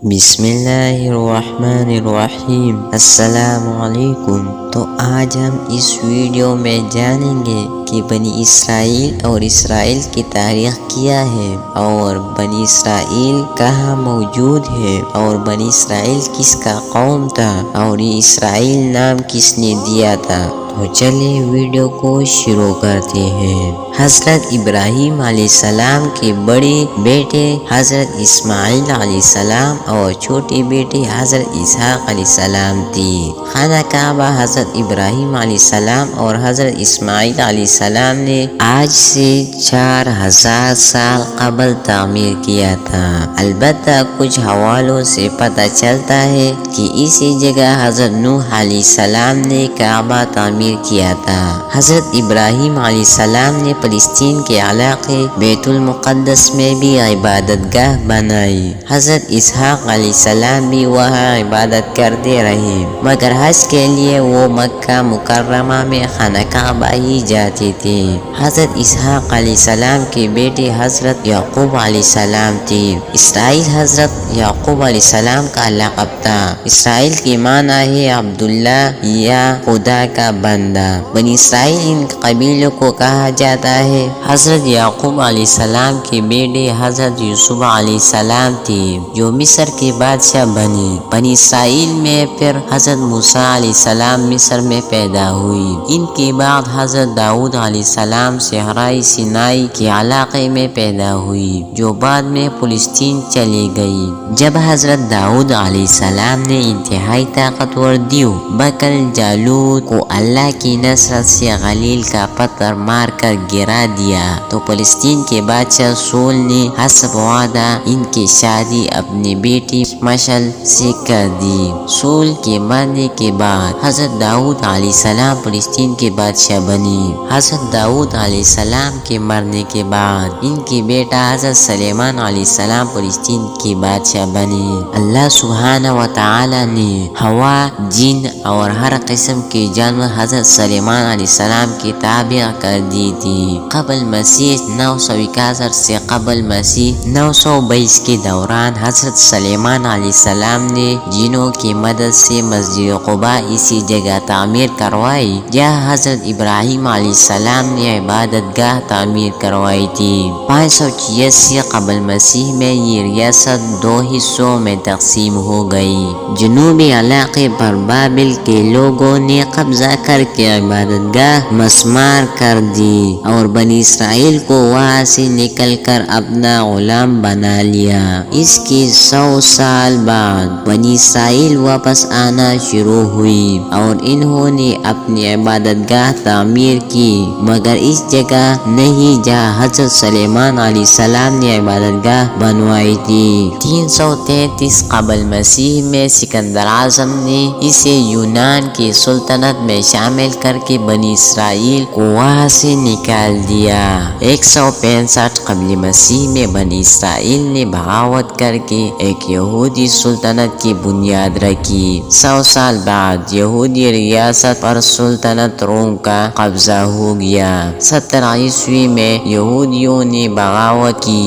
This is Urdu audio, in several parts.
بسم اللہ الرحمن الرحیم۔ السلام علیکم۔ تو آج ہم اس ویڈیو میں جانیں گے کہ بنی اسرائیل اور اسرائیل کی تاریخ کیا ہے، اور بنی اسرائیل کہاں موجود ہے، اور بنی اسرائیل کس کا قوم تھا، اور یہ اسرائیل نام کس نے دیا تھا۔ تو چلیے ویڈیو کو شروع کرتے ہیں۔ حضرت ابراہیم علیہ السلام کے بڑے بیٹے حضرت اسماعیل علیہ السلام اور چھوٹے بیٹے حضرت اسحاق علیہ السلام تھی۔ خانہ کعبہ حضرت ابراہیم علیہ السلام اور حضرت اسماعیل علیہ السلام نے آج سے 4000 سال قبل تعمیر کیا تھا۔ البتہ کچھ حوالوں سے پتہ چلتا ہے کہ اسی جگہ حضرت نوح علیہ السلام نے کعبہ تعمیر کیا تھا۔ حضرت ابراہیم علیہ السلام نے فلسطین کے علاقے بیت المقدس میں بھی عبادت گاہ بنائی۔ حضرت اسحاق علیہ السلام بھی وہاں عبادت کرتے رہے، مگر حج کے لیے وہ مکہ مکرمہ میں خانہ کعبہ ہی جاتے تھے۔ حضرت اسحاق علیہ السلام کے بیٹے حضرت یعقوب علیہ السلام تھے۔ اسرائیل حضرت یعقوب علیہ السلام کا لقب تھا۔ اسرائیل کی معنی ہے عبداللہ یا خدا کا بندہ۔ بنی اسرائیل ان قبیلوں کو کہا جاتا ہے۔ حضرت یعقوب علیہ السلام کے بیٹے حضرت یوسف علیہ السلام تھے، جو مصر کے بادشاہ بنے۔ بنی اسرائیل میں پھر حضرت موسیٰ علیہ السلام مصر میں پیدا ہوئی۔ ان کے بعد حضرت داؤد علیہ السلام صحرائی سینائی کے علاقے میں پیدا ہوئی، جو بعد میں فلسطین چلی گئی۔ جب حضرت داؤد علیہ السلام نے انتہائی طاقتور دیو بکر جالوت کو اللہ کی نصرت سے غلیل کا پتھر مار کر گرا دیا، تو فلسطین کے بادشاہ سول نے حسب وعدہ ان کی شادی اپنی بیٹی مشل سے کر دی۔ سول کے مرنے کے بعد حضرت داؤد علیہ السلام فلسطین کے بادشاہ بنے۔ حضرت داؤد علیہ السلام کے مرنے کے بعد ان کی بیٹا حضرت سلیمان علیہ السلام فلسطین کے بادشاہ بنے۔ اللہ سبحانہ و تعالی نے ہوا، جن اور ہر قسم کے جانور حضرت سلیمان علیہ السلام کی تابع کر دی تھی۔ قبل مسیح 961 سے قبل مسیح 922 کے دوران حضرت سلیمان علیہ السلام نے جنوں کی مدد سے مسجد قباء اسی جگہ تعمیر کروائی جہاں حضرت ابراہیم علیہ السلام نے عبادت گاہ تعمیر کروائی تھی۔ 586 قبل مسیح میں یہ ریاست 2 حصوں میں تقسیم ہو گئی۔ جنوبی علاقے پر بابل کے لوگوں نے قبضہ کر کے عبادت گاہ مسمار کر دی اور بنی اسرائیل کو وہاں سے نکل کر اپنا غلام بنا لیا۔ اس کے 100 سال بعد بنی اسرائیل واپس آنا شروع ہوئی اور انہوں نے اپنی عبادت گاہ تعمیر کی، مگر اس جگہ نہیں جہاں حضرت سلیمان علیہ السلام نے عبادت گاہ بنوائی تھی۔ 333 قبل مسیح میں سکندر اعظم نے اسے یونان کی سلطنت میں شامل کر کے بنی اسرائیل کو وہاں سے نکال دیا۔ 165 قبل مسیح میں بنی اسرائیل نے بغاوت کر کے ایک یہودی سلطنت کی بنیاد رکھی۔ 100 سال بعد یہودی ریاست پر سلطنت روم کا قبضہ ہو گیا۔ 17 عیسوی میں یہودیوں نے بغاوت کی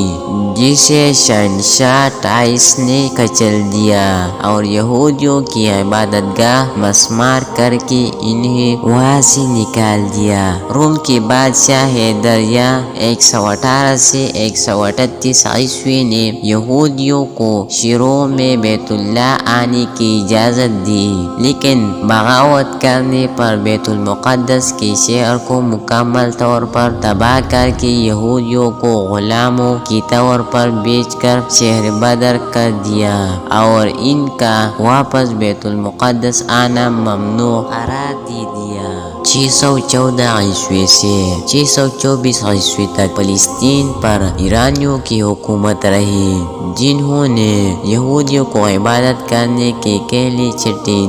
جسے شہنشاہ ٹائس نے کچل دیا اور یہودیوں کی عبادت گاہ مسمار کر کے انہیں وہاں سے نکال دیا۔ روم کے بادشاہ ہیدریہ 118 سے 138 عیسوی نے یہودیوں کو شروع میں بیت اللہ آنے کی اجازت دی، لیکن بغاوت کرنے پر بیت المقدس کے شہر کو مکمل طور پر تباہ کر کے یہودیوں کو غلاموں کے طور پر بیچ کر شہر بدر کر دیا اور ان کا واپس بیت المقدس آنا ممنوع قرار دے دیا۔ 614 عیسوی سے 624 عیسوی تک فلسطین پر ایرانیوں کی حکومت رہی، جنہوں نے یہودیوں کو عبادت کرنے کے لیے چھٹی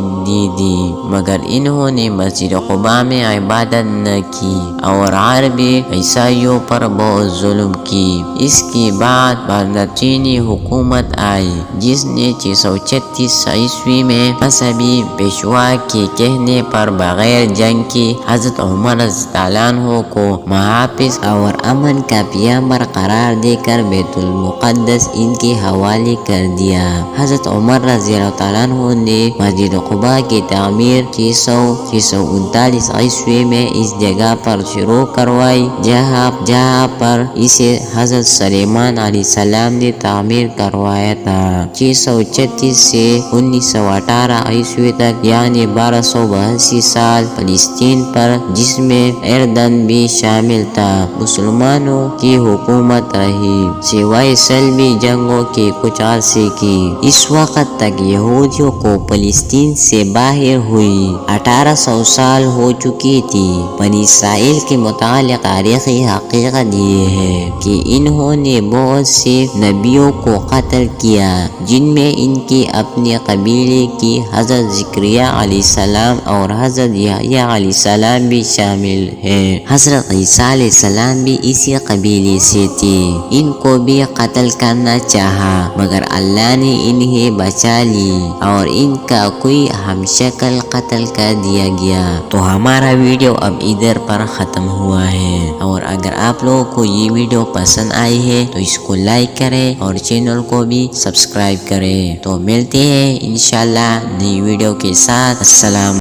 دی، مگر انہوں نے مسجد قباء میں عبادت نہ کی اور عربی عیسائیوں پر بہت ظلم کی۔ اس کے بعد برطانوی حکومت آئی، جس نے 636 عیسوی میں مذہبی پیشوا کے کہنے پر بغیر جنگ کے حضرت عمر رضی اللہ عنہ کو محافظ اور امن کا پیامبر قرار دے کر بیت المقدس ان کے حوالے کر دیا۔ حضرت عمر رضی اللہ عنہ نے مسجد قباء کی تعمیر 639 عیسوی میں اس جگہ پر شروع کروائی، جہاں پر اسے حضرت سلیمان علیہ السلام نے تعمیر کروایا تھا۔ 636 سے 1918 عیسوی تک یعنی 1282 سال فلسطین پر، جس میں اردن بھی شامل تھا، مسلمانوں کی حکومت رہی سوائے صلیبی جنگوں کے کچھ عرصے کی۔ اس وقت تک یہودیوں کو فلسطین سے باہر ہوئی 1800 سال ہو چکی تھی۔ بنی اسرائیل کے متعلق تاریخی حقیقت یہ ہے کہ انہوں نے بہت سے نبیوں کو قتل کیا، جن میں ان کے اپنے قبیلے کی حضرت زکریا علیہ السلام اور حضرت یحییٰ علیہ السلام بھی شامل ہیں۔ حضرت عیسیٰ علیہ السلام بھی اسی قبیلے سے تھے۔ ان کو بھی قتل کرنا چاہا مگر اللہ نے انہیں بچا لی اور ان کا کوئی ہم شکل قتل کر دیا گیا۔ تو ہمارا ویڈیو اب ادھر پر ختم ہوا ہے، اور اگر آپ لوگوں کو یہ ویڈیو پسند آئی ہے تو اس کو لائک کریں اور چینل کو بھی سبسکرائب کریں۔ تو ملتے ہیں انشاءاللہ نئی ویڈیو کے ساتھ۔ السلام